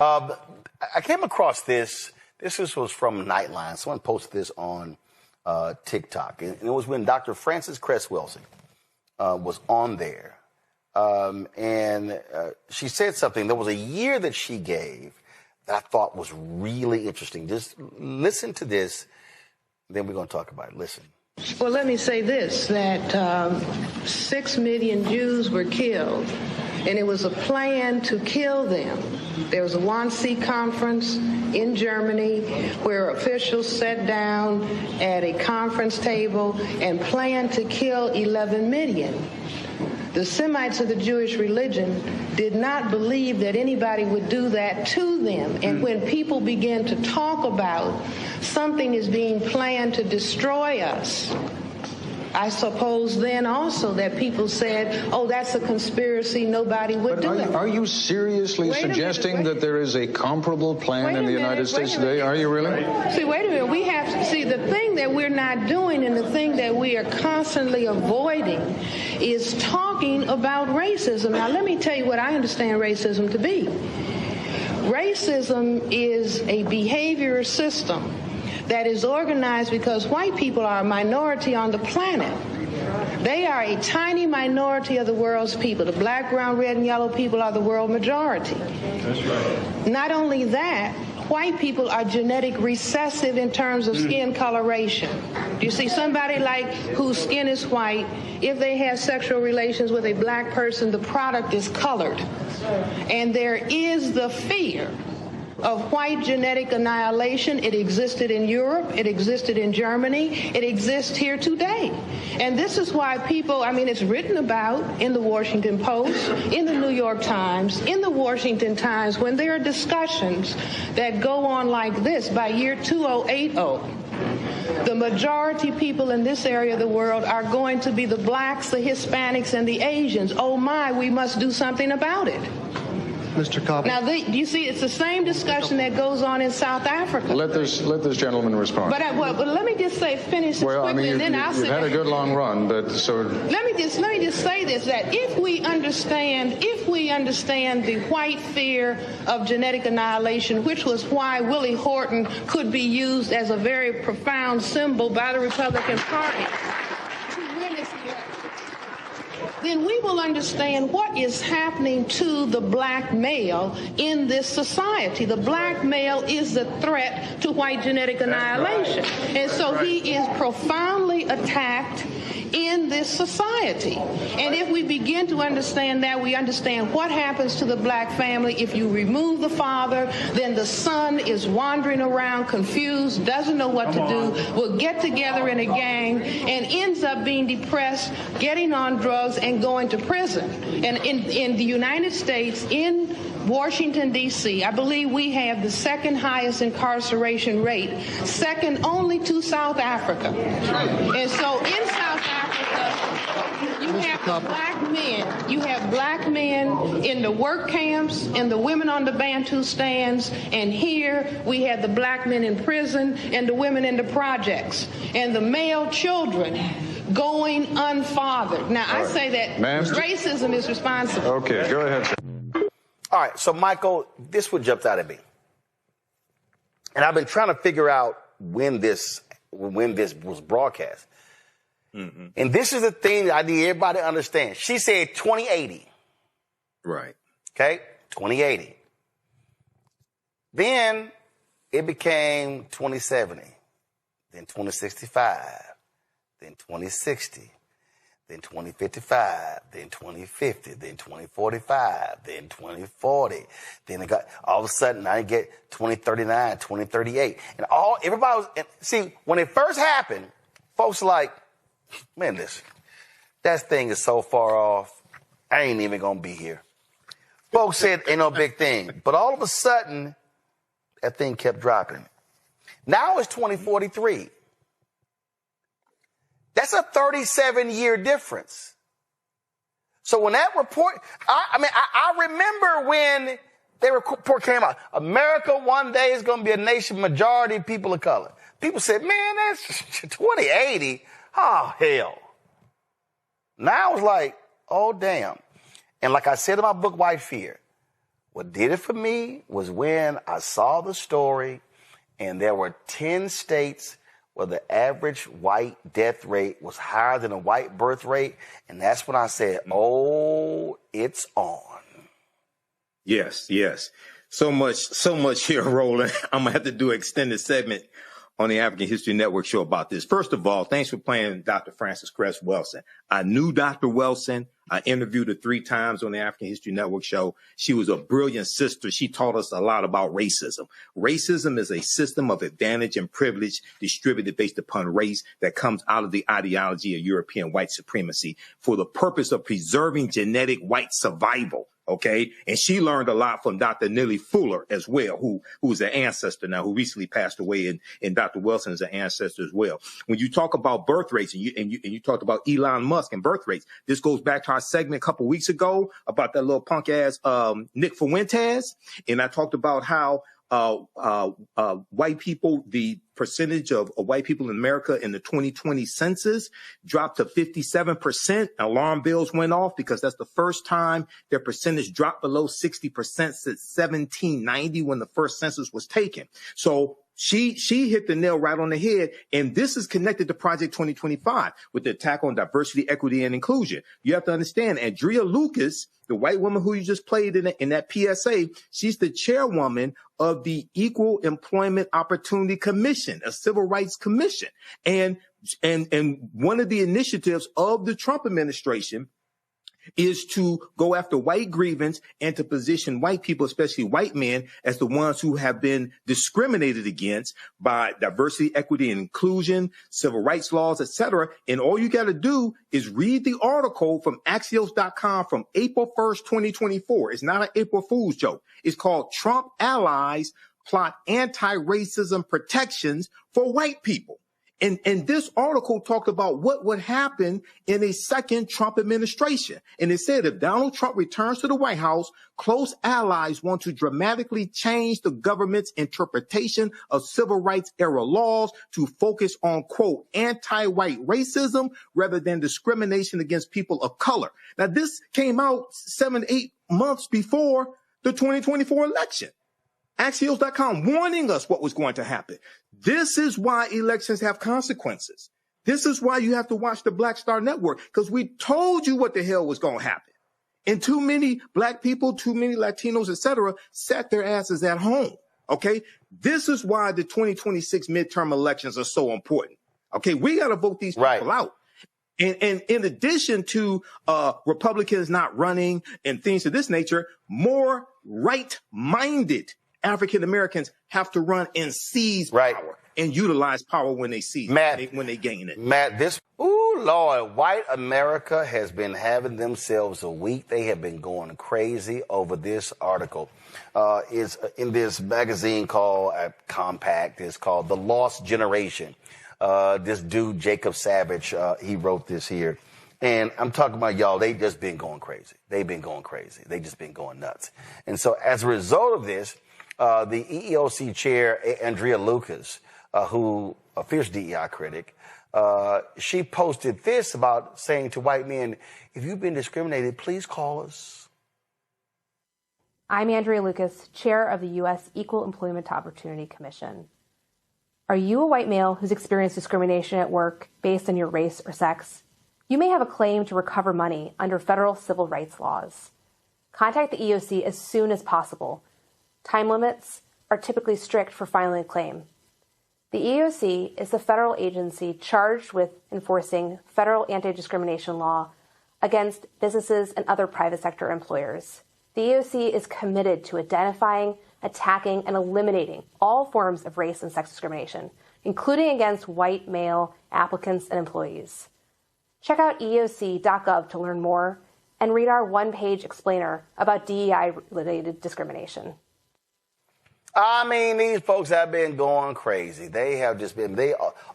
I came across this. This was from Nightline. Someone posted this on TikTok. And it was when Dr. Frances Cress Welsing was on there. And she said something. There was a year that she gave that I thought was really interesting. Just listen to this, then we're going to talk about it. Listen. Well, let me say this, that 6 million Jews were killed, and it was a plan to kill them. There was a Wannsee conference in Germany where officials sat down at a conference table and planned to kill 11 million. The Semites of the Jewish religion did not believe that anybody would do that to them. And when people began to talk about something is being planned to destroy us, I suppose then also that people said, oh, that's a conspiracy, nobody would do it. Are you seriously suggesting that there is a comparable plan in the United States today? Are you really? See, wait a minute. We have to see the thing that we're not doing and the thing that we are constantly avoiding is talking about racism. Now, let me tell you what I understand racism to be. Racism is a behavior system that is organized because white people are a minority on the planet. They are a tiny minority of the world's people. The black, brown, red, and yellow people are the world majority. That's right. Not only that, white people are genetic recessive in terms of skin coloration. You see somebody like whose skin is white, if they have sexual relations with a black person, the product is colored. And there is the fear of white genetic annihilation. It existed in Europe, it existed in Germany, it exists here today. And this is why people, it's written about in the Washington Post, in the New York Times, in the Washington Times, when there are discussions that go on like this. By year 2080, the majority people in this area of the world are going to be the blacks, the Hispanics, and the Asians. Oh my, we must do something about it. Mr. Cobb. Now, you see, it's the same discussion that goes on in South Africa. Let this gentleman respond. But let me just finish this quickly, and then I'll say. You've had a good long run, but so. Let me just say this: that if we understand the white fear of genetic annihilation, which was why Willie Horton could be used as a very profound symbol by the Republican Party to win this election, then we will understand what is happening to the black male in this society. The black male is the threat to white genetic annihilation. Right. And so he is profoundly attacked in this society. And if we begin to understand that, we understand what happens to the black family. If you remove the father, then the son is wandering around confused, doesn't know what to do, will get together in a gang and ends up being depressed, getting on drugs, and going to prison. And in the United States, in Washington, D.C., I believe we have the second highest incarceration rate, second only to South Africa. And so in South Africa, you have black men. You have black men in the work camps and the women on the Bantu stands. And here we have the black men in prison and the women in the projects and the male children going unfathered. Now, I say that racism is responsible. Okay, go ahead, sir. All right, so Michael, this one jumped out at me. And I've been trying to figure out when this was broadcast. Mm-hmm. And this is the thing that I need everybody to understand. She said 2080. Right. Okay, 2080. Then it became 2070, then 2065, then 2060. Then 2055, then 2050, then 2045, then 2040. Then it got, all of a sudden, I get 2039, 2038. And everybody was, see, when it first happened, folks were like, man, listen, that thing is so far off, I ain't even gonna be here. Folks said, ain't no big thing. But all of a sudden, that thing kept dropping. Now it's 2043. That's a 37-year difference. So when that report, I remember when the report came out, America one day is going to be a nation majority people of color. People said, man, that's 2080. Oh, hell. Now it's like, oh, damn. And like I said in my book, White Fear, What did it for me was when I saw the story and there were 10 states where the average white death rate was higher than a white birth rate. And that's when I said, oh, it's on. Yes, yes. So much here, Roland. I'm going to have to do an extended segment on the African History Network show about this. First of all, thanks for playing Dr. Frances Cress Welsing. I knew Dr. Welsing. I interviewed her 3 times on the African History Network show. She was a brilliant sister. She taught us a lot about racism. Racism is a system of advantage and privilege distributed based upon race that comes out of the ideology of European white supremacy for the purpose of preserving genetic white survival. Okay. And she learned a lot from Dr. Nellie Fuller as well, who's an ancestor now, who recently passed away. And Dr. Welsing is an ancestor as well. When you talk about birth rates and you talked about Elon Musk and birth rates, this goes back to our segment a couple of weeks ago about that little punk ass, Nick Fuentes. And I talked about how, white people, the percentage of white people in America in the 2020 census dropped to 57%. Alarm bells went off because that's the first time their percentage dropped below 60% since 1790 when the first census was taken. So she hit the nail right on the head. And this is connected to Project 2025 with the attack on diversity, equity, and inclusion. You have to understand, Andrea Lucas, the white woman who you just played in that PSA, she's the chairwoman of the Equal Employment Opportunity Commission, a civil rights commission. And one of the initiatives of the Trump administration is to go after white grievance and to position white people, especially white men, as the ones who have been discriminated against by diversity, equity, and inclusion, civil rights laws, etc. And all you got to do is read the article from Axios.com from April 1st, 2024. It's not an April Fool's joke. It's called Trump Allies Plot Anti-Racism Protections for White People. And this article talked about what would happen in a second Trump administration. And it said if Donald Trump returns to the White House, close allies want to dramatically change the government's interpretation of civil rights era laws to focus on, quote, anti-white racism rather than discrimination against people of color. Now, this came out 7-8 months before the 2024 election. Axios.com warning us what was going to happen. This is why elections have consequences. This is why you have to watch the Black Star Network, because we told you what the hell was going to happen. And too many black people, too many Latinos, etc., sat their asses at home. Okay. This is why the 2026 midterm elections are so important. Okay. We got to vote these people out. And in addition to Republicans not running and things of this nature, more right-minded African Americans have to run and seize power and utilize power when they seize it, when they gain it. Matt, Lord, white America has been having themselves a week. They have been going crazy over this article. It's in this magazine called Compact. It's called The Lost Generation. This dude, Jacob Savage, he wrote this here. And I'm talking about y'all, they just been going crazy. They've been going crazy. They just been going nuts. And so as a result of this, the EEOC chair, Andrea Lucas, who a fierce DEI critic, she posted this about saying to white men, if you've been discriminated, please call us. I'm Andrea Lucas, chair of the U.S. Equal Employment Opportunity Commission. Are you a white male who's experienced discrimination at work based on your race or sex? You may have a claim to recover money under federal civil rights laws. Contact the EEOC as soon as possible. Time limits are typically strict for filing a claim. The EEOC is the federal agency charged with enforcing federal anti-discrimination law against businesses and other private sector employers. The EEOC is committed to identifying, attacking, and eliminating all forms of race and sex discrimination, including against white male applicants and employees. Check out EEOC.gov to learn more and read our one-page explainer about DEI-related discrimination. I mean, these folks have been going crazy. They have just been,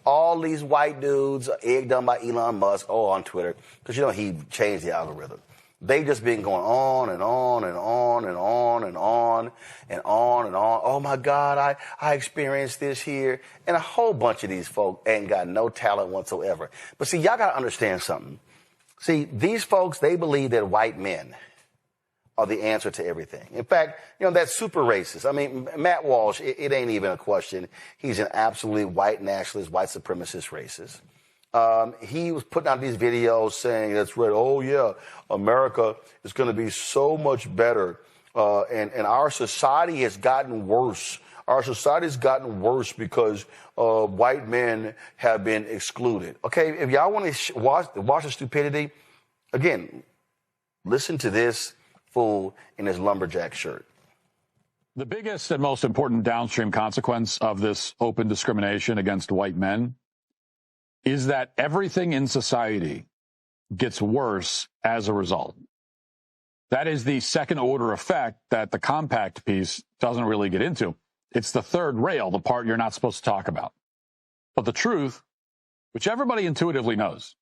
all these white dudes, egged on by Elon Musk, on Twitter, because, he changed the algorithm. They've just been going on and on and on and on and on and on and on. Oh, my God, I experienced this here. And a whole bunch of these folk ain't got no talent whatsoever. But see, y'all got to understand something. See, these folks, they believe that white men are the answer to everything. In fact, that's super racist. I mean, Matt Walsh, it ain't even a question. He's an absolutely white nationalist, white supremacist racist. He was putting out these videos saying that's right. Oh yeah, America is going to be so much better, and our society has gotten worse. Our society has gotten worse because white men have been excluded. Okay, if y'all want to watch the stupidity, again, listen to this fool in his lumberjack shirt. The biggest and most important downstream consequence of this open discrimination against white men is that everything in society gets worse as a result. That is the second order effect that the compact piece doesn't really get into. It's the third rail, the part you're not supposed to talk about. But the truth, which everybody intuitively knows,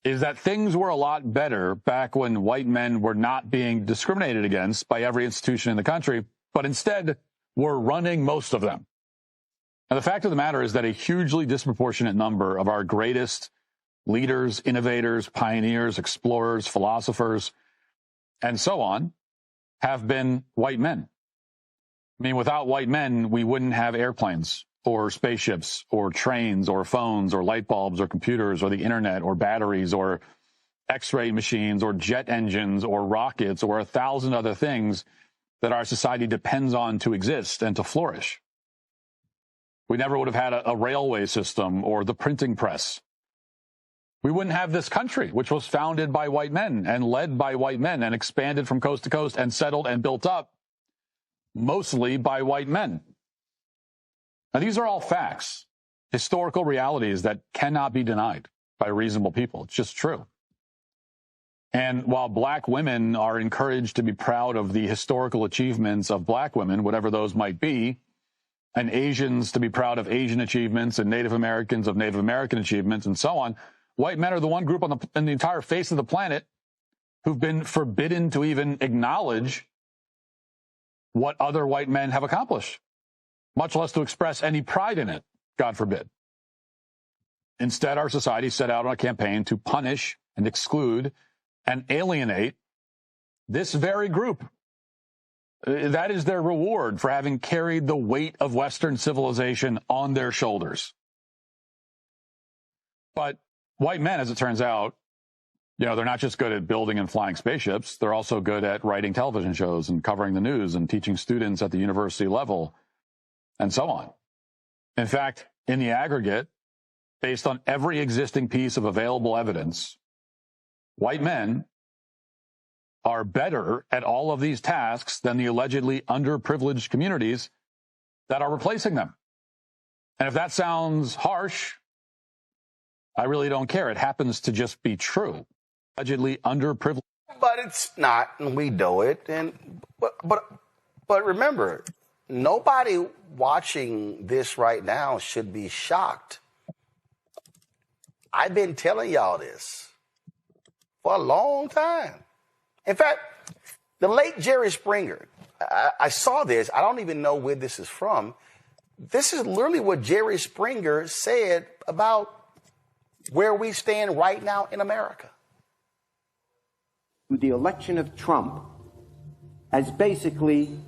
is that things were a lot better back when white men were not being discriminated against by every institution in the country, but instead were running most of them. And the fact of the matter is that a hugely disproportionate number of our greatest leaders, innovators, pioneers, explorers, philosophers, and so on, have been white men. I mean, without white men, we wouldn't have airplanes or spaceships or trains or phones or light bulbs or computers or the internet or batteries or X-ray machines or jet engines or rockets or 1,000 other things that our society depends on to exist and to flourish. We never would have had a railway system or the printing press. We wouldn't have this country, which was founded by white men and led by white men and expanded from coast to coast and settled and built up mostly by white men. Now, these are all facts, historical realities that cannot be denied by reasonable people. It's just true. And while black women are encouraged to be proud of the historical achievements of black women, whatever those might be, and Asians to be proud of Asian achievements and Native Americans of Native American achievements and so on, white men are the one group on the entire face of the planet who've been forbidden to even acknowledge what other white men have accomplished, much less to express any pride in it, God forbid. Instead, our society set out on a campaign to punish and exclude and alienate this very group. That is their reward for having carried the weight of Western civilization on their shoulders. But white men, as it turns out, they're not just good at building and flying spaceships. They're also good at writing television shows and covering the news and teaching students at the university level and so on. In fact, in the aggregate, based on every existing piece of available evidence, white men are better at all of these tasks than the allegedly underprivileged communities that are replacing them. And if that sounds harsh, I really don't care. It happens to just be true. Allegedly underprivileged. But it's not, and we know it. But remember, nobody watching this right now should be shocked. I've been telling y'all this for a long time. In fact, the late Jerry Springer, I saw this. I don't even know where this is from. This is literally what Jerry Springer said about where we stand right now in America. The election of Trump as basically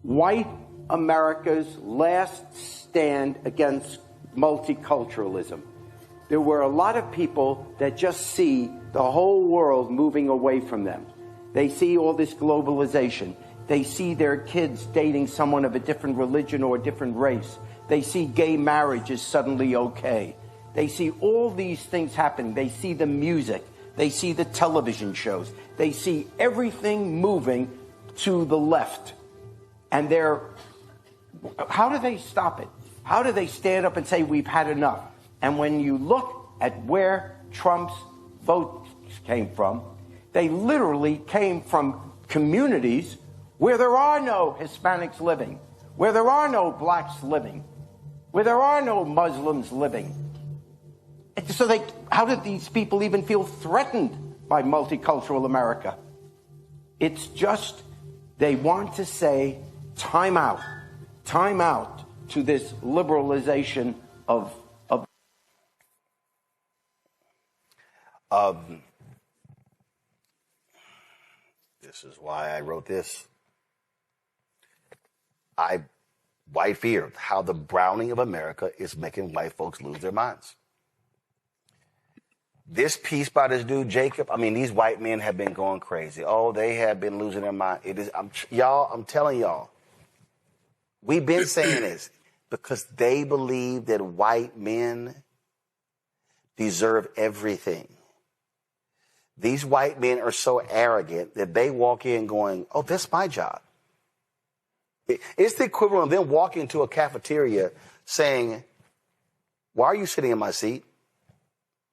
white America's last stand against multiculturalism. There were a lot of people that just see the whole world moving away from them. They see all this globalization. They see their kids dating someone of a different religion or a different race. They see gay marriage is suddenly okay. They see all these things happen. They see the music. They see the television shows. They see everything moving to the left. And how do they stop it? How do they stand up and say, we've had enough? And when you look at where Trump's votes came from, they literally came from communities where there are no Hispanics living, where there are no blacks living, where there are no Muslims living. So how did these people even feel threatened by multicultural America? It's just they want to say time out to this liberalization of This is why I wrote this. White fear, how the browning of America is making white folks lose their minds. This piece by this dude, Jacob, I mean, these white men have been going crazy. Oh, they have been losing their mind. I'm telling y'all, we've been saying this because they believe that white men deserve everything. These white men are so arrogant that they walk in going, oh, that's my job. It's the equivalent of them walking into a cafeteria saying, why are you sitting in my seat?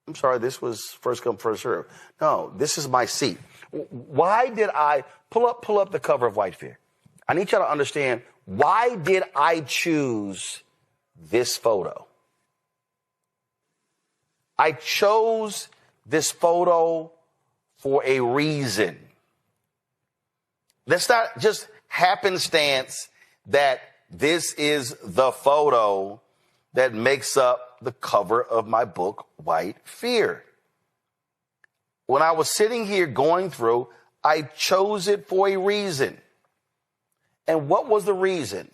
I'm sorry, this was first come, first serve. No, this is my seat. Why did I pull up the cover of White Fear? I need y'all to understand, why did I choose this photo? I chose this photo for a reason. That's not just happenstance that this is the photo that makes up the cover of my book, White Fear. When I was sitting here going through, I chose it for a reason. And what was the reason?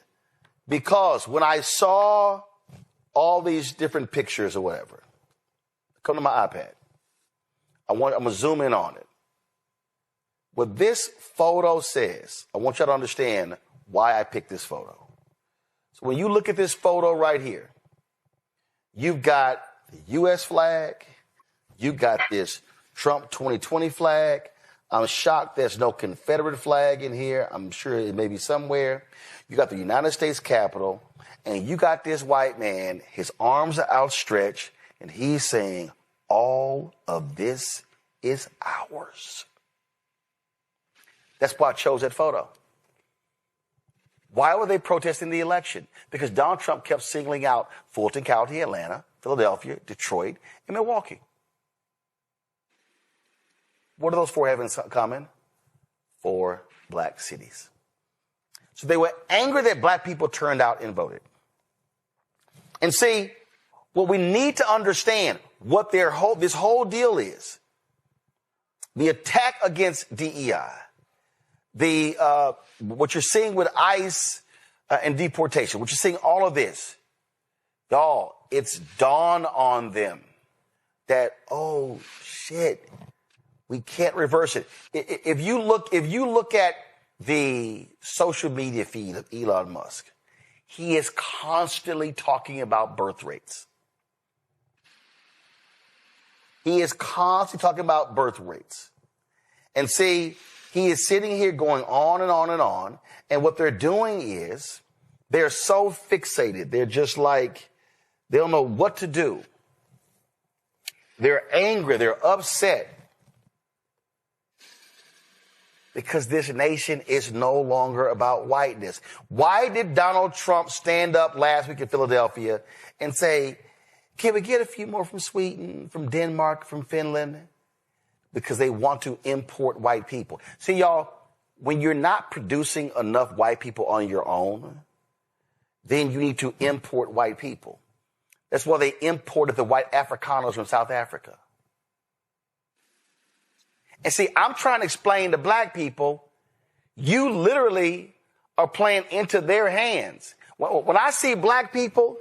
Because when I saw all these different pictures or whatever, come to my iPad. I'm going to zoom in on it. What this photo says, I want y'all to understand why I picked this photo. So when you look at this photo right here, you've got the U.S. flag. You've got this Trump 2020 flag. I'm shocked there's no Confederate flag in here. I'm sure it may be somewhere. You got the United States Capitol, and you got this white man, his arms are outstretched, and he's saying, all of this is ours. That's why I chose that photo. Why were they protesting the election? Because Donald Trump kept singling out Fulton County, Atlanta, Philadelphia, Detroit, and Milwaukee. What do those four have in common? 4 black cities. So they were angry that black people turned out and voted. And see, what we need to understand, what this whole deal is, the attack against DEI, what you're seeing with ICE and deportation, what you're seeing, all of this, y'all, it's dawned on them that, oh shit, we can't reverse it. If you look at the social media feed of Elon Musk, he is constantly talking about birth rates. He is constantly talking about birth rates. And see, he is sitting here going on and on and on. And what they're doing is they're so fixated. They're just like, they don't know what to do. They're angry. They're upset. Because this nation is no longer about whiteness. Why did Donald Trump stand up last week in Philadelphia and say, can we get a few more from Sweden, from Denmark, from Finland? Because they want to import white people. See, y'all, when you're not producing enough white people on your own, then you need to import white people. That's why they imported the white Afrikaners from South Africa. And see, I'm trying to explain to black people, you literally are playing into their hands. When I see black people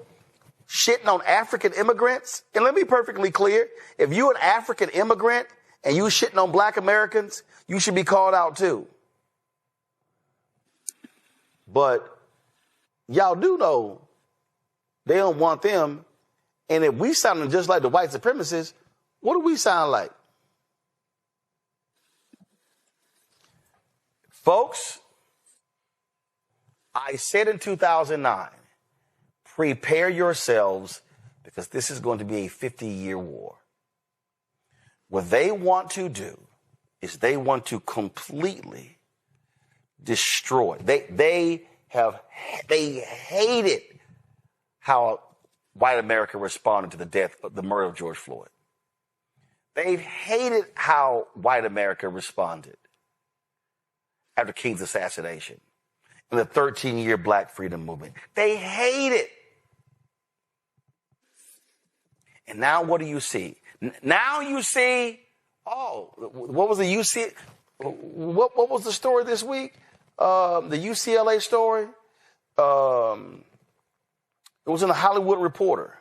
shitting on African immigrants, and let me be perfectly clear, if you're an African immigrant and you shitting on black Americans, you should be called out too. But y'all do know they don't want them. And if we sounding just like the white supremacists, what do we sound like? Folks, I said in 2009, prepare yourselves because this is going to be a 50-year war. What they want to do is they want to completely destroy. They hated how white America responded to the murder of George Floyd. They hated how white America responded after King's assassination and the 13-year Black Freedom Movement. They hate it. And now what do you see? Now you see, oh, what was the you see? what was the story this week? The UCLA story. It was in the Hollywood Reporter.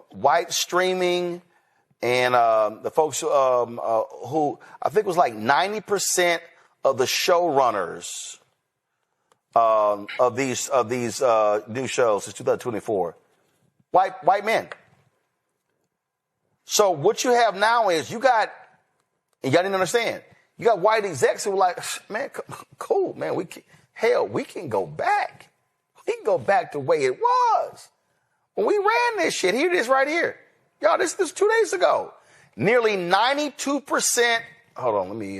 White streaming and the folks who I think it was like 90% of the showrunners of these new shows since 2024, white men. So what you have now is you got, and y'all didn't understand, you got white execs who were like, man, cool, man, we can go back. We can go back to the way it was. When we ran this shit, here it is right here. Y'all, this 2 days ago. Nearly 92%, hold on, let me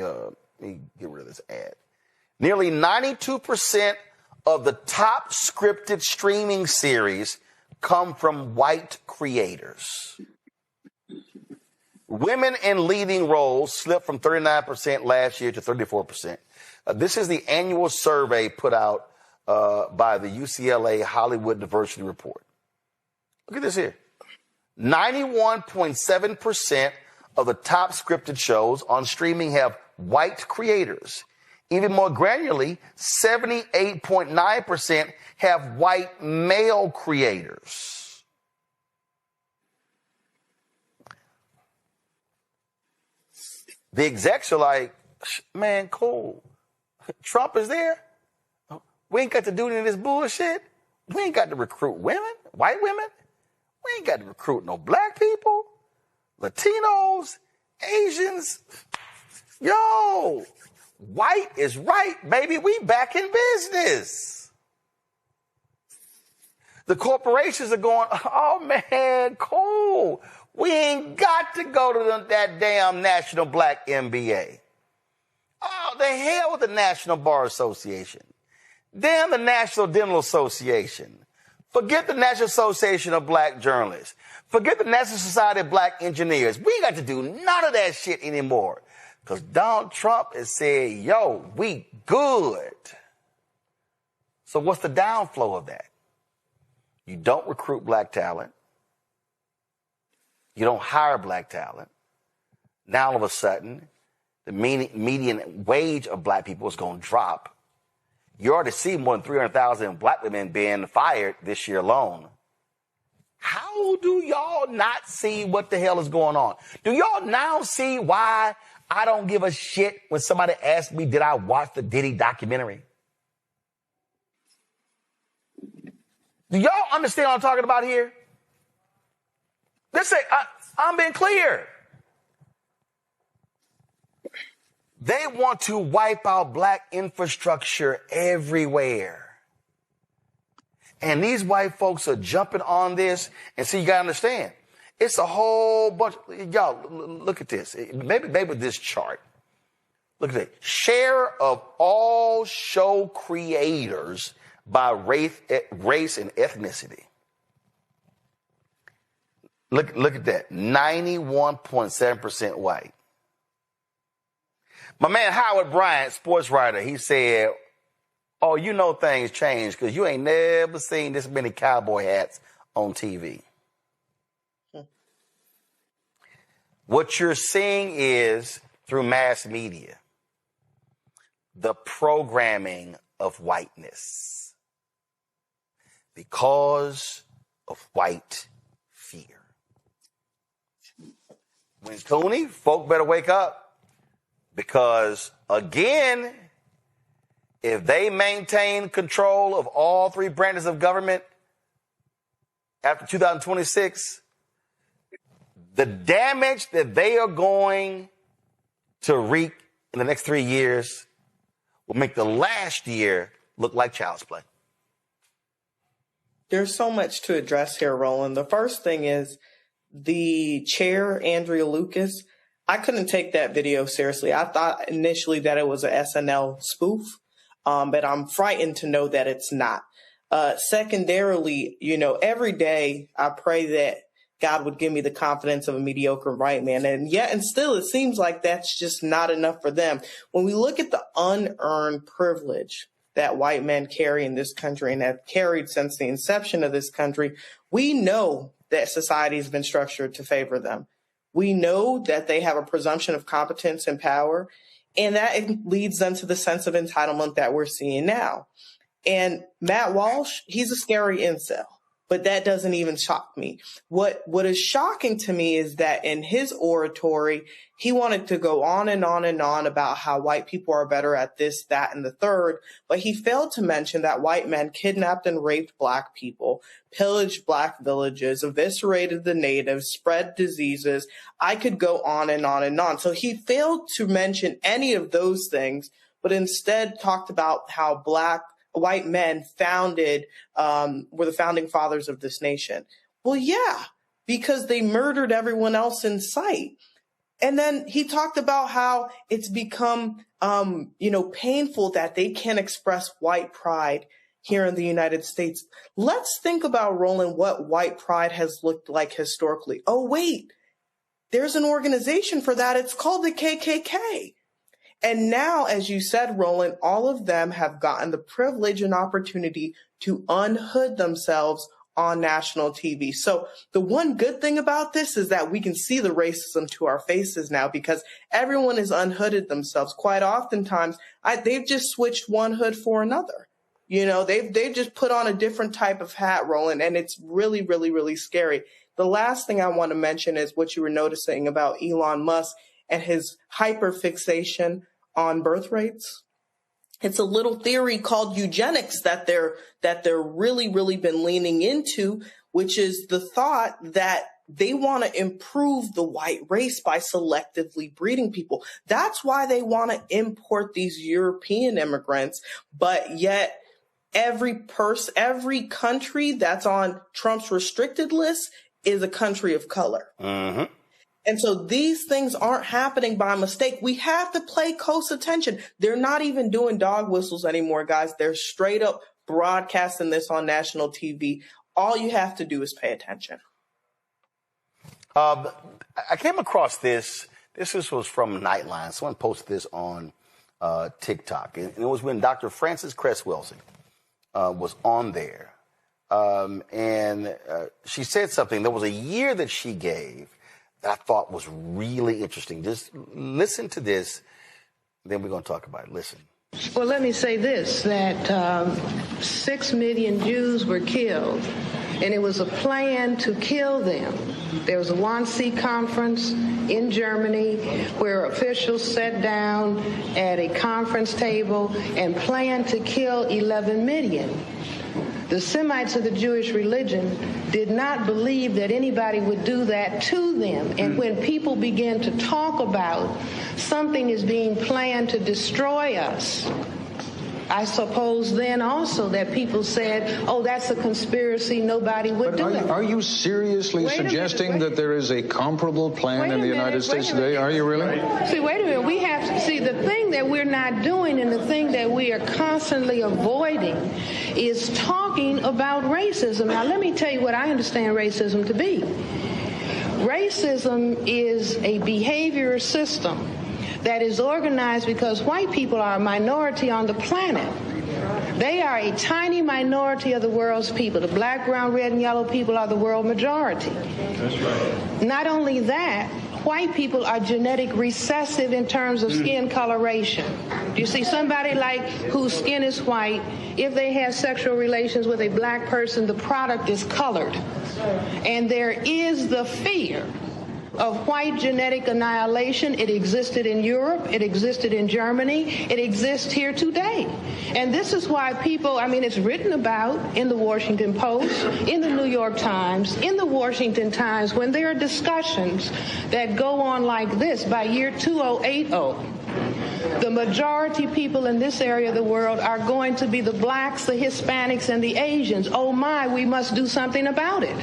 get rid of this ad. Nearly 92% of the top scripted streaming series come from white creators. Women in leading roles slipped from 39% last year to 34%. This is the annual survey put out by the UCLA Hollywood Diversity Report. Look at this here. 91.7% of the top scripted shows on streaming have white creators. Even more granularly, 78.9% have white male creators. The execs are like, man, cool. Trump is there. We ain't got to do any of this bullshit. We ain't got to recruit women, white women. We ain't got to recruit no black people, Latinos, Asians. Yo, white is right, baby. We back in business. The corporations are going, oh, man, cool. We ain't got to go to that damn National Black MBA. Oh, the hell with the National Bar Association. Damn the National Dental Association. Forget the National Association of Black Journalists. Forget the National Society of Black Engineers. We ain't got to do none of that shit anymore. Because Donald Trump has said, yo, we good. So what's the downflow of that? You don't recruit black talent. You don't hire black talent. Now all of a sudden, the median wage of black people is going to drop. You already see more than 300,000 black women being fired this year alone. How do y'all not see what the hell is going on? Do y'all now see why I don't give a shit when somebody asks me, did I watch the Diddy documentary? Do y'all understand what I'm talking about here? Listen, I'm being clear. They want to wipe out black infrastructure everywhere. And these white folks are jumping on this. And see, you got to understand, it's a whole bunch. Y'all, look at this. Maybe this chart. Look at it. Share of all show creators by race and ethnicity. Look at that. 91.7% white. My man Howard Bryant, sports writer, he said, oh, you know things change because you ain't never seen this many cowboy hats on TV. What you're seeing is, through mass media, the programming of whiteness because of white fear. When Cooney, folk better wake up. Because, again, if they maintain control of all three branches of government after 2026, the damage that they are going to wreak in the next 3 years will make the last year look like child's play. There's so much to address here, Roland. The first thing is the chair, Andrea Lucas. I couldn't take that video seriously. I thought initially that it was a SNL spoof, but I'm frightened to know that it's not. Secondarily, every day I pray that God would give me the confidence of a mediocre white man. And still it seems like that's just not enough for them. When we look at the unearned privilege that white men carry in this country and have carried since the inception of this country, we know that society has been structured to favor them. We know that they have a presumption of competence and power, and that leads them to the sense of entitlement that we're seeing now. And Matt Walsh, he's a scary incel, but that doesn't even shock me. What is shocking to me is that in his oratory, he wanted to go on and on and on about how white people are better at this, that, and the third, but he failed to mention that white men kidnapped and raped Black people, pillaged Black villages, eviscerated the natives, spread diseases. I could go on and on and on. So he failed to mention any of those things, but instead talked about how white men were the founding fathers of this nation. Well, yeah, because they murdered everyone else in sight. And then he talked about how it's become, painful that they can't express white pride here in the United States. Let's think about, Roland, what white pride has looked like historically. Oh, wait, there's an organization for that. It's called the KKK. And now, as you said, Roland, all of them have gotten the privilege and opportunity to unhood themselves on national TV. So the one good thing about this is that we can see the racism to our faces now because everyone has unhooded themselves. Quite oftentimes, they've just switched one hood for another. They've just put on a different type of hat, Roland, and it's really, really, really scary. The last thing I want to mention is what you were noticing about Elon Musk and his hyperfixation on birth rates. It's a little theory called eugenics that they're really, really been leaning into, which is the thought that they want to improve the white race by selectively breeding people. That's why they want to import these European immigrants, but yet every country that's on Trump's restricted list is a country of color. Mm-hmm. And so these things aren't happening by mistake. We have to pay close attention. They're not even doing dog whistles anymore, guys. They're straight up broadcasting this on national TV. All you have to do is pay attention. I came across this. This was from Nightline. Someone posted this on TikTok. And it was when Dr. Frances Cress Welsing was on there. And she said something. There was a year that she gave that I thought was really interesting. Just listen to this, then we're going to talk about it. Listen. Well, let me say this, that 6 million Jews were killed, and it was a plan to kill them. There was a Wannsee conference in Germany where officials sat down at a conference table and planned to kill 11 million. The Semites of the Jewish religion did not believe that anybody would do that to them. And when people began to talk about something is being planned to destroy us, I suppose then also that people said, oh, that's a conspiracy, nobody would do it. Are you seriously suggesting that there is a comparable plan in the United States today? Are you really? See, wait a minute. We have to see the thing that we're not doing and the thing that we are constantly avoiding is talking about racism. Now, let me tell you what I understand racism to be. Racism is a behavior system that is organized because white people are a minority on the planet. They are a tiny minority of the world's people. The black, brown, red, and yellow people are the world majority. That's right. Not only that, white people are genetic recessive in terms of skin coloration. You see somebody like whose skin is white, if they have sexual relations with a black person, the product is colored. And there is the fear of white genetic annihilation. It existed in Europe, it existed in Germany, it exists here today. And this is why people, it's written about in the Washington Post, in the New York Times, in the Washington Times, when there are discussions that go on like this. By year 2080, the majority people in this area of the world are going to be the blacks, the Hispanics, and the Asians. Oh my, we must do something about it.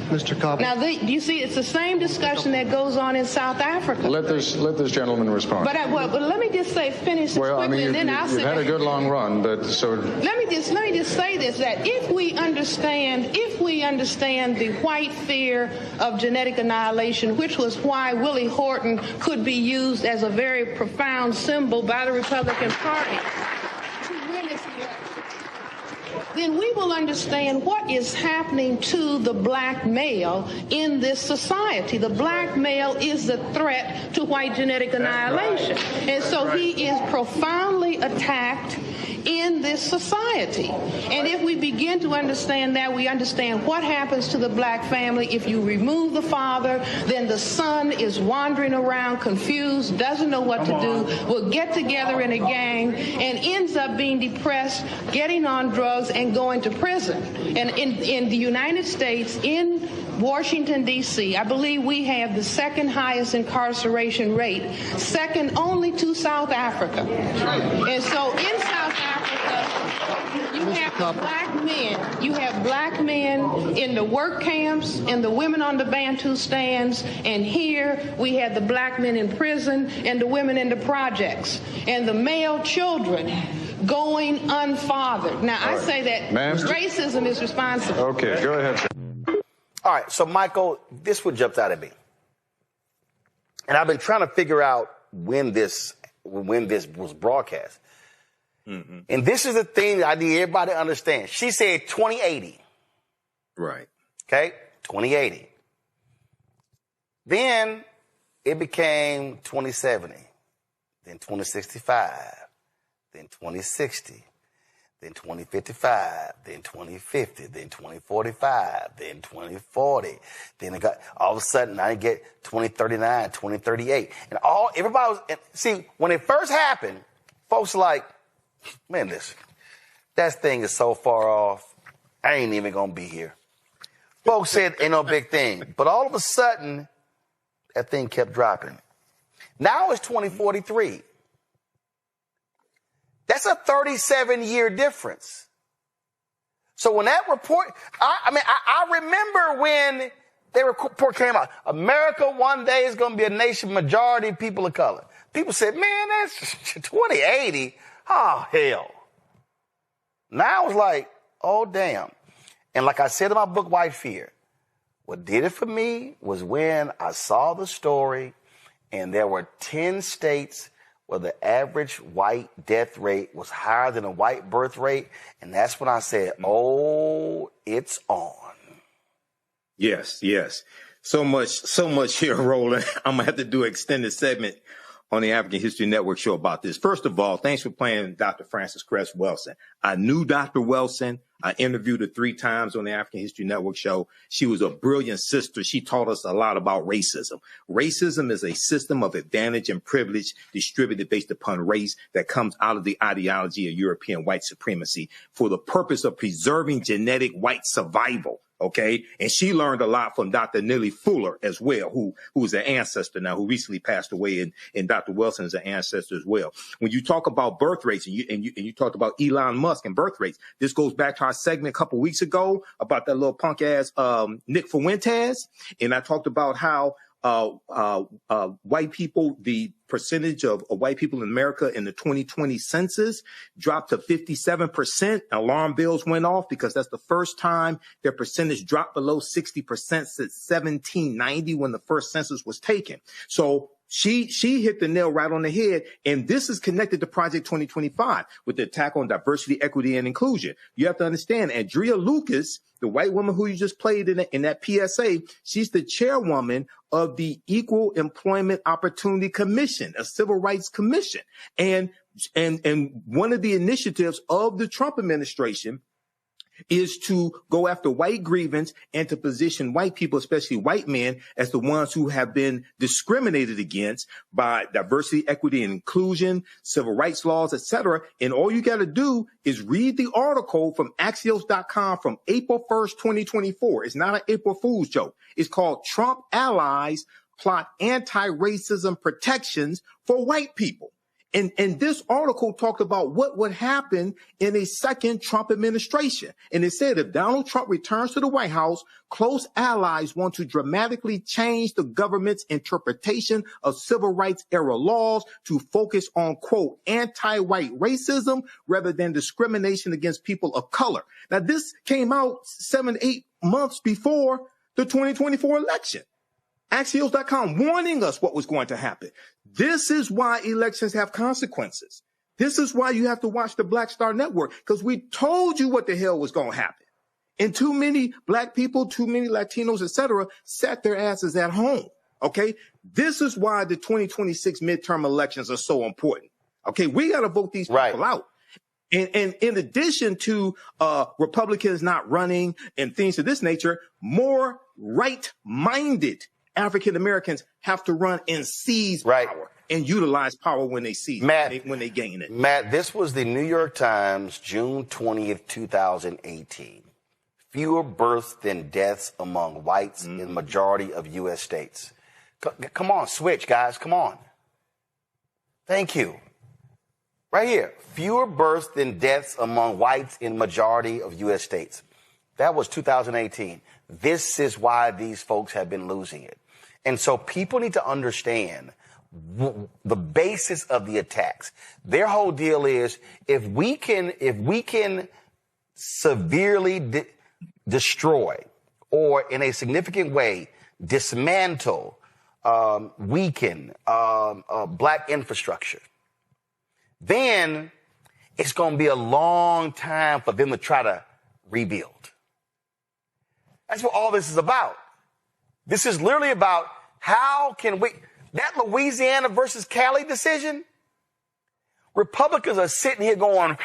Mr. Cobb. Now, you see, it's the same discussion that goes on in South Africa. Let this gentleman respond. But let me just finish this quickly, and then I'll say. You've had a good long run, but so. Let me just say this: that if we understand the white fear of genetic annihilation, which was why Willie Horton could be used as a very profound symbol by the Republican Party to win this election. then we will understand what is happening to the black male in this society. The black male is the threat to white genetic annihilation. And so he is profoundly attacked in this society. And if we begin to understand that, we understand what happens to the black family. If you remove the father, then the son is wandering around confused, doesn't know what to do, will get together in a gang and ends up being depressed, getting on drugs, and going to prison. And in the United States, in Washington, D.C., I believe we have the second highest incarceration rate, second only to South Africa. And so in South Africa, you have black men. You have black men in the work camps and the women on the Bantu stands. And here we have the black men in prison and the women in the projects and the male children going unfathered. Now, I say that racism is responsible. Okay, go ahead, sir. All right, so Michael, this what jumped out at me. And I've been trying to figure out when this was broadcast. Mm-hmm. And this is the thing that I need everybody to understand. She said 2080. Right. Okay, 2080. Then it became 2070, then 2065, then 2060, then 2055, then 2050, then 2045, then 2040. Then it got, all of a sudden, I get 2039, 2038. And everybody was, see, when it first happened, folks were like, man, listen, that thing is so far off, I ain't even gonna be here. Folks said, ain't no big thing. But all of a sudden, that thing kept dropping. Now it's 2043. That's a 37-year difference. So when that report, I remember when the report came out, America one day is going to be a nation majority people of color. People said, man, that's 2080. Oh, hell. Now it's like, oh, damn. And like I said in my book, White Fear, what did it for me was when I saw the story and there were 10 states where the average white death rate was higher than a white birth rate. And that's when I said, oh, it's on. Yes, yes. So much here, Roland. I'm going to have to do an extended segment on the African History Network show about this. First of all, thanks for playing Dr. Frances Cress Welsing. I knew Dr. Welsing. I interviewed her 3 times on the African History Network show. She was a brilliant sister. She taught us a lot about racism. Racism is a system of advantage and privilege distributed based upon race that comes out of the ideology of European white supremacy for the purpose of preserving genetic white survival. Okay. And she learned a lot from Dr. Nellie Fuller as well, who is an ancestor now, who recently passed away. And Dr. Welsing is an ancestor as well. When you talk about birth rates and you talked about Elon Musk and birth rates, this goes back to our segment a couple weeks ago about that little punk ass, Nick Fuentes. And I talked about how, white people, the percentage of white people in America in the 2020 census dropped to 57%. Alarm bells went off because that's the first time their percentage dropped below 60% since 1790 when the first census was taken. So she hit the nail right on the head. And this is connected to Project 2025 with the attack on diversity, equity, and inclusion. You have to understand, Andrea Lucas, the white woman who you just played in that PSA, she's the chairwoman of the Equal Employment Opportunity Commission, a civil rights commission. And one of the initiatives of the Trump administration is to go after white grievance and to position white people, especially white men, as the ones who have been discriminated against by diversity, equity, and inclusion, civil rights laws, etc. And all you got to do is read the article from Axios.com from April 1st, 2024. It's not an April Fool's joke. It's called Trump Allies Plot Anti-Racism Protections for White People. And this article talked about what would happen in a second Trump administration. And it said if Donald Trump returns to the White House, close allies want to dramatically change the government's interpretation of civil rights era laws to focus on, quote, anti-white racism rather than discrimination against people of color. Now, this came out 7-8 months before the 2024 election. Axios.com warning us what was going to happen. This is why elections have consequences. This is why you have to watch the Black Star Network, because we told you what the hell was going to happen. And too many Black people, too many Latinos, etc., sat their asses at home. Okay, this is why the 2026 midterm elections are so important. Okay, we got to vote these people out. And in addition to Republicans not running and things of this nature, more right-minded African Americans have to run and seize power and utilize power when they seize when they gain it. Matt, this was the New York Times, June 20th, 2018. Fewer births than deaths among whites in the majority of U.S. states. Come on, switch, guys. Come on. Thank you. Right here. Fewer births than deaths among whites in majority of U.S. states. That was 2018. This is why these folks have been losing it. And so people need to understand the basis of the attacks. Their whole deal is if we can severely destroy or in a significant way dismantle, weaken Black infrastructure, then it's going to be a long time for them to try to rebuild. That's what all this is about. This is literally about how can we, that Louisiana versus Cali decision, Republicans are sitting here going,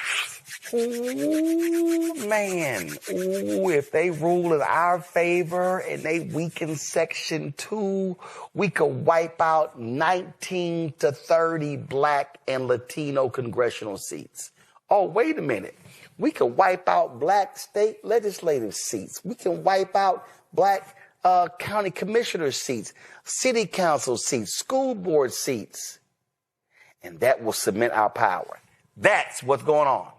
ooh, man, ooh, if they rule in our favor and they weaken Section 2, we could wipe out 19 to 30 Black and Latino congressional seats. Oh, wait a minute. We could wipe out Black state legislative seats. We can wipe out Black county commissioner seats, city council seats, school board seats. And that will cement our power. That's what's going on.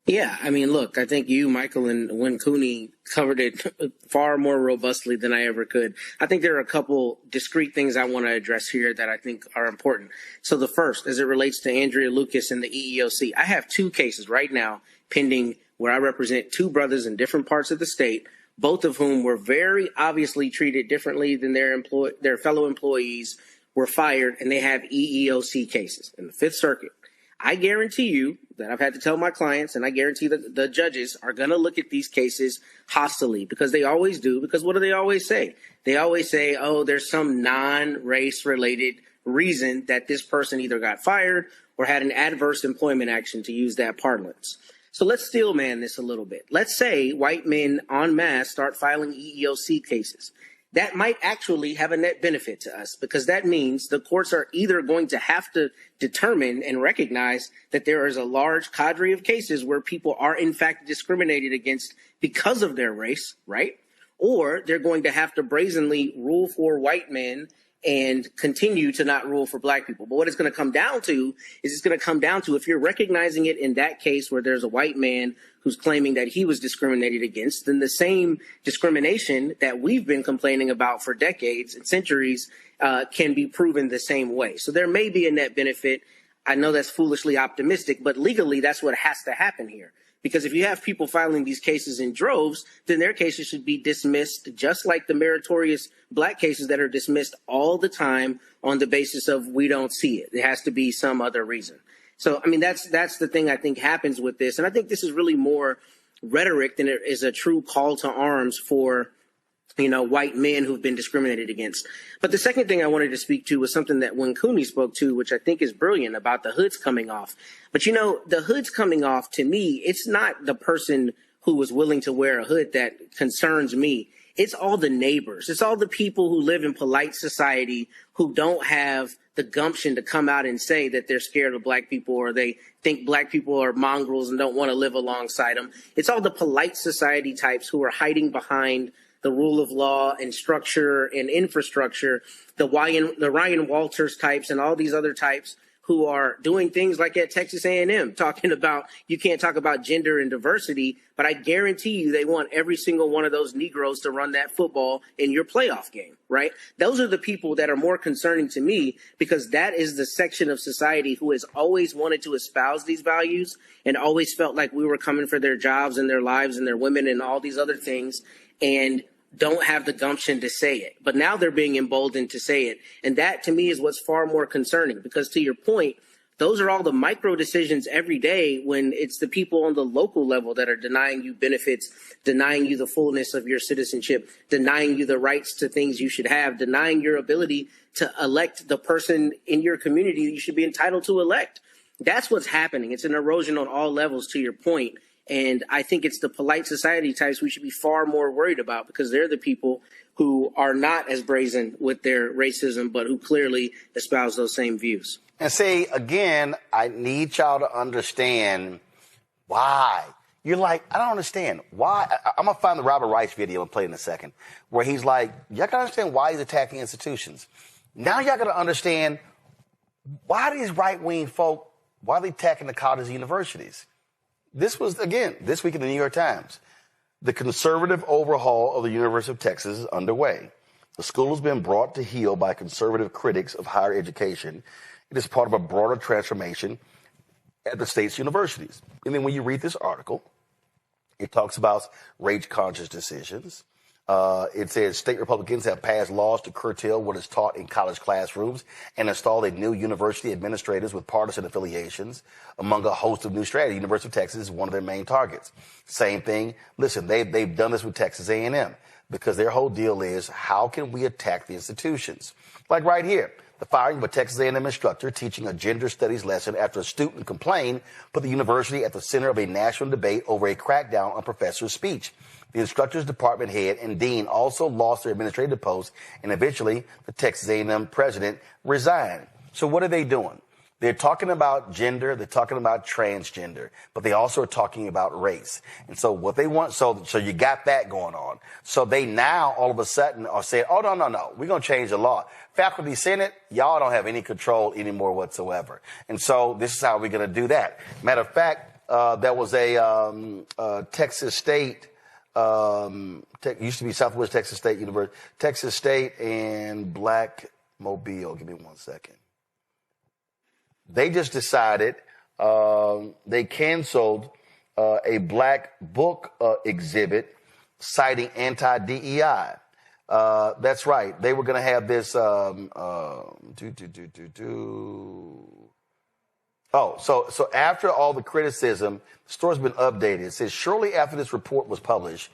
Yeah, I mean, look, I think you, Michael, and Win Cooney covered it far more robustly than I ever could. I think there are a couple discrete things I want to address here that I think are important. So the first, as it relates to Andrea Lucas and the EEOC, I have two cases right now pending where I represent two brothers in different parts of the state, both of whom were very obviously treated differently than their fellow employees, were fired, and they have EEOC cases in the Fifth Circuit. I guarantee you that I've had to tell my clients, and I guarantee that the judges are going to look at these cases hostilely, because they always do. Because what do they always say? They always say, oh, there's some non-race related reason that this person either got fired or had an adverse employment action, to use that parlance. So let's steel man this a little bit. Let's say white men en masse start filing EEOC cases. That might actually have a net benefit to us, because that means the courts are either going to have to determine and recognize that there is a large cadre of cases where people are in fact discriminated against because of their race, right? Or they're going to have to brazenly rule for white men and continue to not rule for Black people. But what it's going to come down to is it's going to come down to, if you're recognizing it in that case where there's a white man who's claiming that he was discriminated against, then the same discrimination that we've been complaining about for decades and centuries can be proven the same way. So there may be a net benefit. I know that's foolishly optimistic, but legally that's what has to happen here. Because if you have people filing these cases in droves, then their cases should be dismissed, just like the meritorious Black cases that are dismissed all the time on the basis of we don't see it. There has to be some other reason. So, I mean, that's the thing I think happens with this. And I think this is really more rhetoric than it is a true call to arms for, you know, white men who've been discriminated against. But the second thing I wanted to speak to was something that Win Cooney spoke to, which I think is brilliant, about the hoods coming off. But, you know, the hoods coming off, to me, it's not the person who was willing to wear a hood that concerns me. It's all the neighbors. It's all the people who live in polite society who don't have the gumption to come out and say that they're scared of Black people, or they think Black people are mongrels and don't want to live alongside them. It's all the polite society types who are hiding behind the rule of law and structure and infrastructure, the Ryan Walters types and all these other types who are doing things like at Texas A&M, talking about you can't talk about gender and diversity, but I guarantee you they want every single one of those Negroes to run that football in your playoff game, right? Those are the people that are more concerning to me, because that is the section of society who has always wanted to espouse these values and always felt like we were coming for their jobs and their lives and their women and all these other things, and don't have the gumption to say it. But now they're being emboldened to say it. And that, to me, is what's far more concerning, because to your point, Those are all the micro decisions every day when it's the people on the local level that are denying you benefits, denying you the fullness of your citizenship, denying you the rights to things you should have, denying your ability to elect the person in your community that you should be entitled to elect. That's what's happening. It's an erosion on all levels, to your point. And I think it's the polite society types we should be far more worried about, because they're the people who are not as brazen with their racism, but who clearly espouse those same views. And see, again, I need y'all to understand why. You're like, I don't understand. Why? I'm going to find the Robert Reich video and play it in a second, where he's like, y'all got to understand why he's attacking institutions. Now y'all got to understand why these right-wing folk, why are they attacking the colleges and universities? This was, again, this week in the New York Times. The conservative overhaul of the University of Texas is underway. The school has been brought to heel by conservative critics of higher education. It is part of a broader transformation at the state's universities. And then when you read this article, it talks about race-conscious decisions. It says state Republicans have passed laws to curtail what is taught in college classrooms and installed a new university administrators with partisan affiliations among a host of new strategies. University of Texas is one of their main targets. Same thing. Listen, they've done this with Texas A&M because their whole deal is, how can we attack the institutions? Like right here. The firing of a Texas A&M instructor teaching a gender studies lesson after a student complained put the university at the center of a national debate over a crackdown on professors' speech. The instructor's department head and dean also lost their administrative posts, and eventually the Texas A&M president resigned. So what are they doing? They're talking about gender, they're talking about transgender, but they also are talking about race. And so what they want, so you got that going on. So they now all of a sudden are saying, oh, no, we're going to change the law. Faculty Senate, y'all don't have any control anymore whatsoever. And so this is how we're going to do that. Matter of fact, there was a Texas State, used to be Southwest Texas State University, Texas State and Black Mobile. Give me 1 second. They just decided they canceled a black book exhibit citing anti-DEI. That's right. They were going to have this. So after all the criticism, the story's been updated. It says, shortly after this report was published,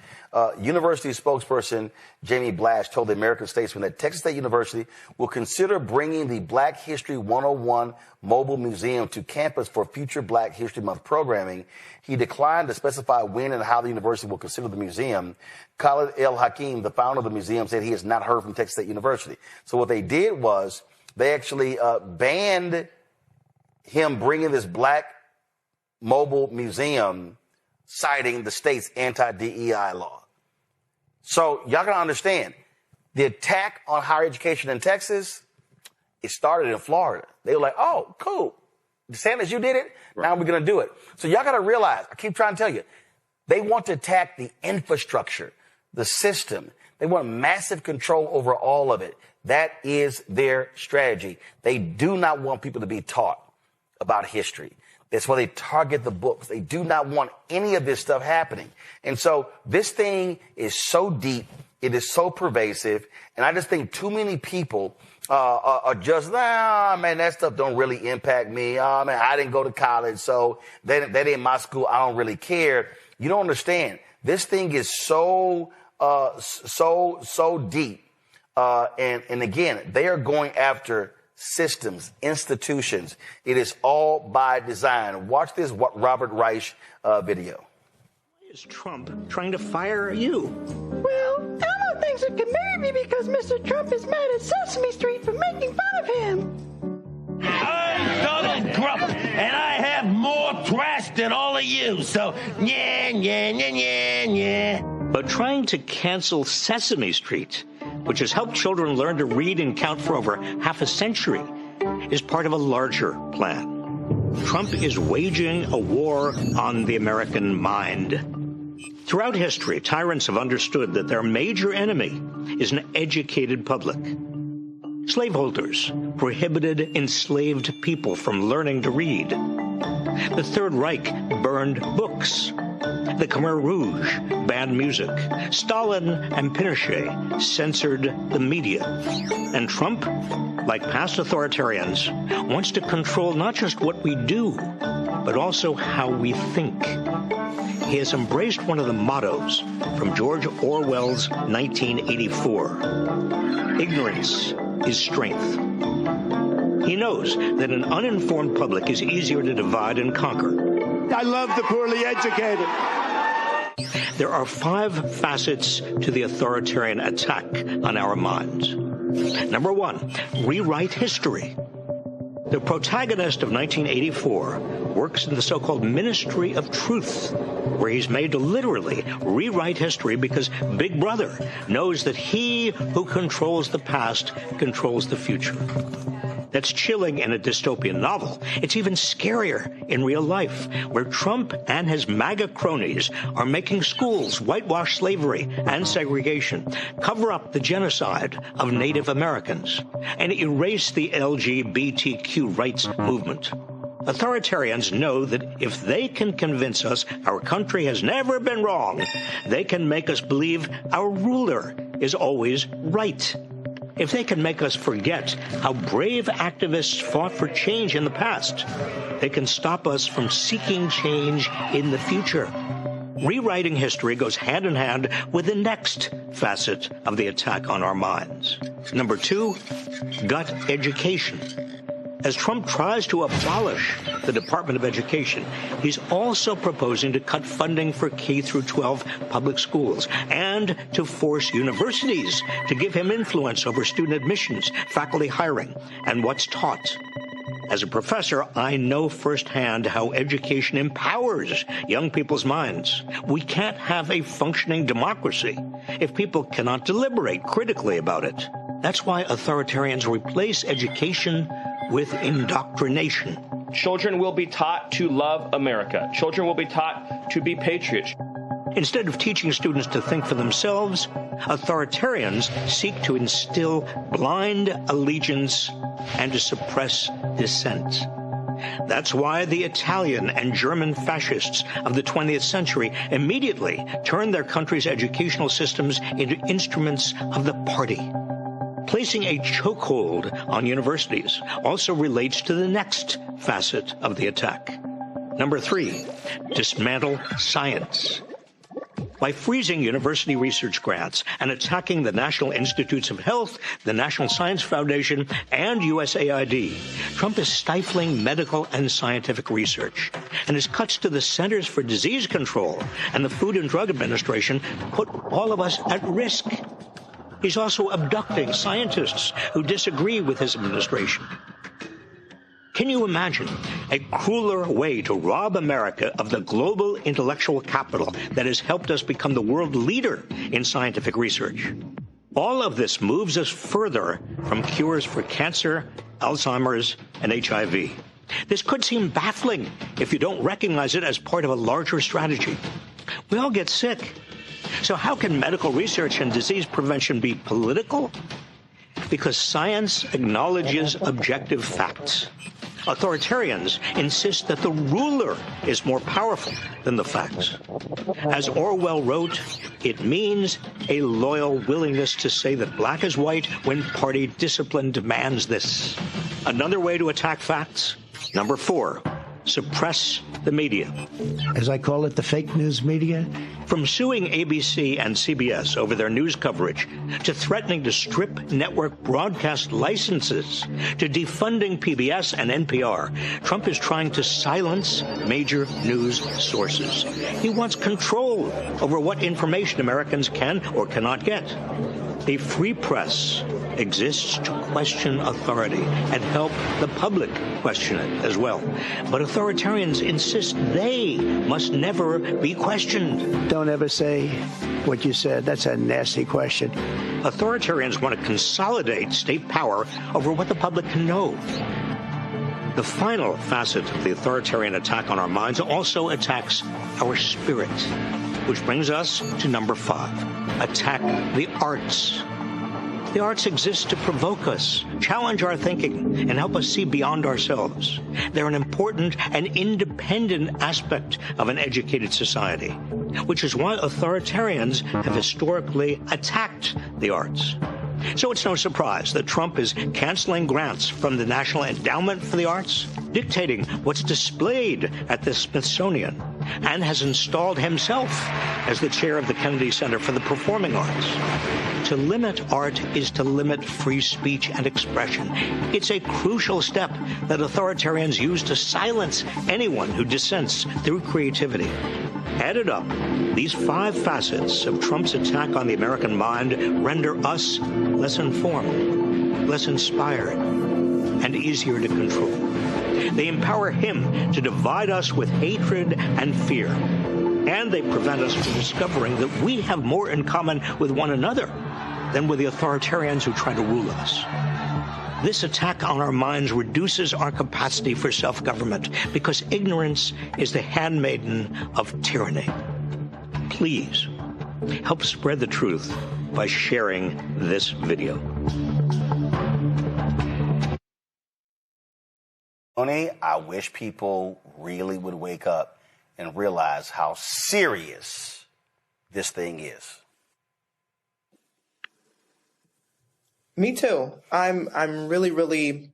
university spokesperson Jamie Blash told the American Statesman that Texas State University will consider bringing the Black History 101 mobile museum to campus for future Black History Month programming. He declined to specify when and how the university will consider the museum. Khalid El Hakim, the founder of the museum, said he has not heard from Texas State University. So what they did was they actually banned him bringing this black mobile museum citing the state's anti-DEI law. So y'all gotta understand, the attack on higher education in Texas, it started in Florida. They were like, oh, cool. DeSantis, you did it. Right. Now we're gonna do it. So y'all gotta realize, I keep trying to tell you, they want to attack the infrastructure, the system. They want massive control over all of it. That is their strategy. They do not want people to be taught about history. That's why they target the books. They do not want any of this stuff happening. And so this thing is so deep. It is so pervasive. And I just think too many people are just, man, that stuff don't really impact me. Man, I didn't go to college, so that ain't my school. I don't really care. You don't understand. This thing is so deep. And again, they are going after systems, institutions. It is all by design. Watch this Robert Reich video. Why is Trump trying to fire you? Well, Elmo thinks it can marry me because Mr. Trump is mad at Sesame Street for making fun of him. I'm Donald Trump, and I have more trash than all of you, so yeah. But trying to cancel Sesame Street, which has helped children learn to read and count for over half a century, is part of a larger plan. Trump is waging a war on the American mind. Throughout history, tyrants have understood that their major enemy is an educated public. Slaveholders prohibited enslaved people from learning to read. The Third Reich burned books. The Khmer Rouge banned music. Stalin and Pinochet censored the media. And Trump like past authoritarians, wants to control not just what we do, but also how we think. He has embraced one of the mottos from George Orwell's 1984. Ignorance is strength. He knows that an uninformed public is easier to divide and conquer. I love the poorly educated. There are 5 facets to the authoritarian attack on our minds. Number 1, rewrite history. The protagonist of 1984 works in the so-called Ministry of Truth, where he's made to literally rewrite history because Big Brother knows that he who controls the past controls the future. That's chilling in a dystopian novel. It's even scarier in real life, where Trump and his MAGA cronies are making schools whitewash slavery and segregation, cover up the genocide of Native Americans, and erase the LGBTQ rights movement. Authoritarians know that if they can convince us our country has never been wrong, they can make us believe our ruler is always right. If they can make us forget how brave activists fought for change in the past, they can stop us from seeking change in the future. Rewriting history goes hand in hand with the next facet of the attack on our minds. Number 2, gut education. As Trump tries to abolish the Department of Education, he's also proposing to cut funding for K-12 public schools and to force universities to give him influence over student admissions, faculty hiring, and what's taught. As a professor, I know firsthand how education empowers young people's minds. We can't have a functioning democracy if people cannot deliberate critically about it. That's why authoritarians replace education with indoctrination. Children will be taught to love America. Children will be taught to be patriots. Instead of teaching students to think for themselves, authoritarians seek to instill blind allegiance and to suppress dissent. That's why the Italian and German fascists of the 20th century immediately turned their country's educational systems into instruments of the party. Placing a chokehold on universities also relates to the next facet of the attack. Number 3, dismantle science. By freezing university research grants and attacking the National Institutes of Health, the National Science Foundation, and USAID, Trump is stifling medical and scientific research. And his cuts to the Centers for Disease Control and the Food and Drug Administration put all of us at risk. He's also abducting scientists who disagree with his administration. Can you imagine a crueler way to rob America of the global intellectual capital that has helped us become the world leader in scientific research? All of this moves us further from cures for cancer, Alzheimer's, and HIV. This could seem baffling if you don't recognize it as part of a larger strategy. We all get sick. So how can medical research and disease prevention be political? Because science acknowledges objective facts. Authoritarians insist that the ruler is more powerful than the facts. As Orwell wrote, it means a loyal willingness to say that black is white when party discipline demands this. Another way to attack facts? Number 4, suppress the media. As I call it, the fake news media. From suing ABC and CBS over their news coverage, to threatening to strip network broadcast licenses, to defunding PBS and NPR, Trump is trying to silence major news sources. He wants control over what information Americans can or cannot get. A free press exists to question authority and help the public question it as well. But authoritarians insist they must never be questioned. Don't ever say what you said. That's a nasty question. Authoritarians want to consolidate state power over what the public can know. The final facet of the authoritarian attack on our minds also attacks our spirit, which brings us to number 5, attack the arts. The arts exist to provoke us, challenge our thinking, and help us see beyond ourselves. They're an important and independent aspect of an educated society, which is why authoritarians have historically attacked the arts. So it's no surprise that Trump is canceling grants from the National Endowment for the Arts, dictating what's displayed at the Smithsonian, and has installed himself as the chair of the Kennedy Center for the Performing Arts. To limit art is to limit free speech and expression. It's a crucial step that authoritarians use to silence anyone who dissents through creativity. Added up, these 5 facets of Trump's attack on the American mind render us less informed, less inspired, and easier to control. They empower him to divide us with hatred and fear, and they prevent us from discovering that we have more in common with one another than with the authoritarians who try to rule us. This attack on our minds reduces our capacity for self-government because ignorance is the handmaiden of tyranny. Please help spread the truth by sharing this video. I wish people really would wake up and realize how serious this thing is. Me too. I'm really, really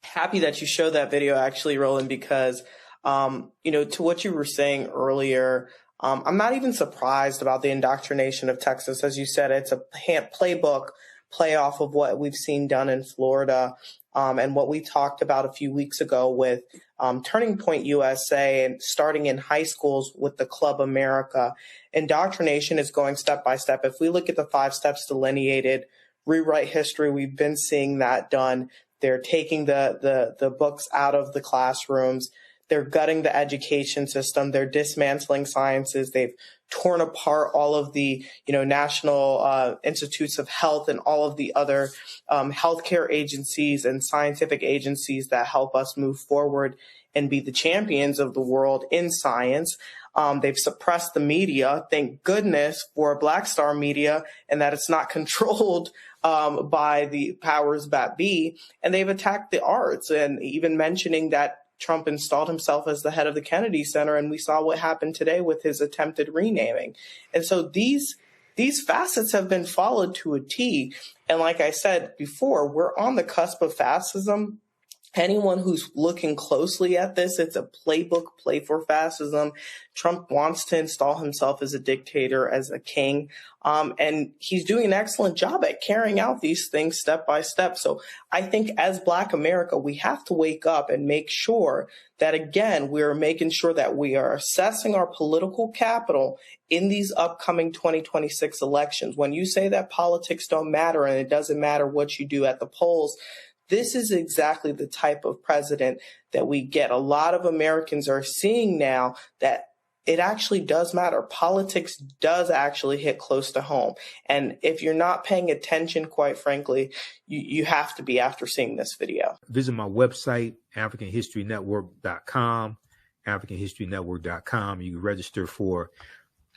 happy that you showed that video, actually, Roland, because, to what you were saying earlier, I'm not even surprised about the indoctrination of Texas. As you said, it's a playbook, play off of what we've seen done in Florida, and what we talked about a few weeks ago with Turning Point USA and starting in high schools with the Club America. Indoctrination is going step by step. If we look at the 5 steps delineated, rewrite history, we've been seeing that done. They're taking the books out of the classrooms. They're gutting the education system. They're dismantling sciences. They've torn apart all of the, national institutes of health and all of the other healthcare agencies and scientific agencies that help us move forward and be the champions of the world in science. They've suppressed the media. Thank goodness for Black Star media and that it's not controlled by the powers that be. And they've attacked the arts, and even mentioning that Trump installed himself as the head of the Kennedy Center. And we saw what happened today with his attempted renaming. And so these facets have been followed to a T. And like I said before, we're on the cusp of fascism. Anyone who's looking closely at this, it's a playbook, play for fascism. Trump wants to install himself as a dictator, as a king, and he's doing an excellent job at carrying out these things step by step. So I think as Black America, we have to wake up and make sure that, again, we're making sure that we are assessing our political capital in these upcoming 2026 elections. When you say that politics don't matter and it doesn't matter what you do at the polls, this is exactly the type of president that we get. A lot of Americans are seeing now that it actually does matter. Politics does actually hit close to home. And if you're not paying attention, quite frankly, you have to be after seeing this video. Visit my website, AfricanHistoryNetwork.com, AfricanHistoryNetwork.com. You can register for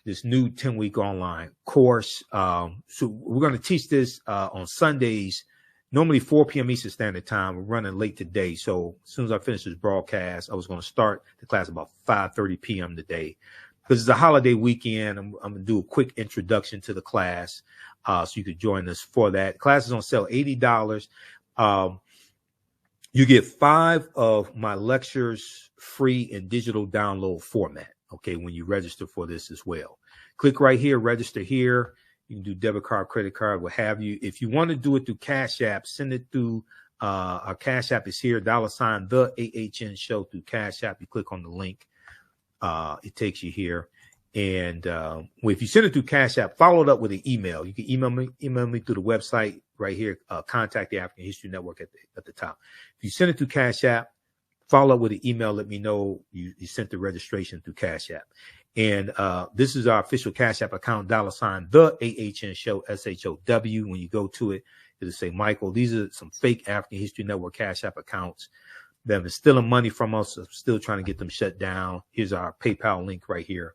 this new 10-week online course. So we're going to teach this on Sundays, normally 4 p.m. Eastern Standard Time. We're running late today. So as soon as I finish this broadcast, I was going to start the class about 5:30 p.m. today. Because it's a holiday weekend, I'm going to do a quick introduction to the class so you could join us for that. The class is on sale, $80. You get 5 of my lectures free in digital download format, okay, when you register for this as well. Click right here, register here. You can do debit card, credit card, what have you. If you want to do it through Cash App, send it through our Cash App is here, $ the AHN show through Cash App. You click on the link. It takes you here. And if you send it through Cash App, follow it up with an email. You can email me through the website right here. Contact the African History Network at the top. If you send it through Cash App, follow up with an email. Let me know you sent the registration through Cash App. And this is our official Cash App account, $ the AHN show, SHOW. When you go to it, it'll say Michael. These are some fake African History Network Cash App accounts that have been stealing money from us. I'm still trying to get them shut down. Here's our PayPal link right here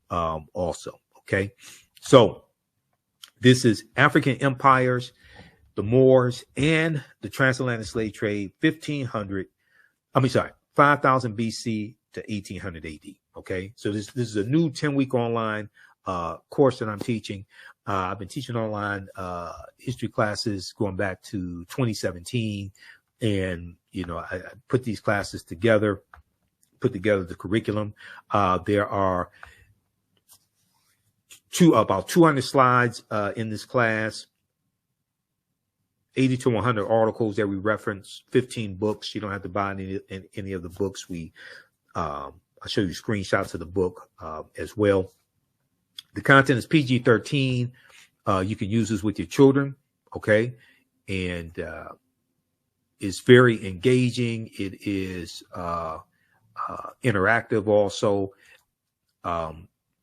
also. Okay. So this is African empires, the Moors, and the transatlantic slave trade, 5000 BC to 1800 AD. Okay, so this is a new 10-week online course that I'm teaching. I've been teaching online history classes going back to 2017. And, I put these classes together, put together the curriculum. There are about 200 slides in this class, 80 to 100 articles that we reference, 15 books. You don't have to buy any of the books. I'll show you screenshots of the book as well. The content is PG-13. You can use this with your children, okay? And it's very engaging. It is interactive also.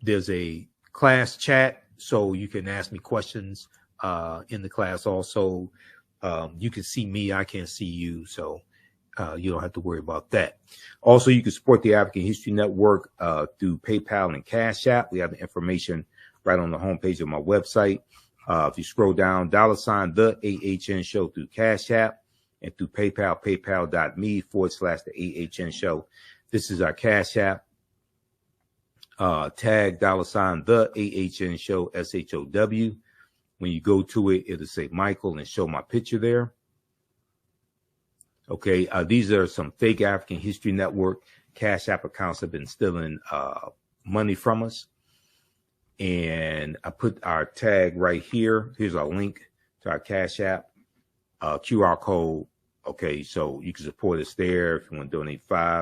There's a class chat, so you can ask me questions in the class also. You can see me, I can't see you, so you don't have to worry about that. Also, you can support the African History Network through PayPal and Cash App. We have the information right on the homepage of my website. If you scroll down, $ the AHN Show through Cash App, and through PayPal, paypal.me/the AHN Show. This is our Cash App. Tag $ the AHN Show, SHOW. When you go to it, it'll say Michael and show my picture there. Okay, these are some fake African History Network Cash App accounts that have been stealing money from us. And I put our tag right here. Here's our link to our Cash App QR code. Okay, so you can support us there if you want to donate $5.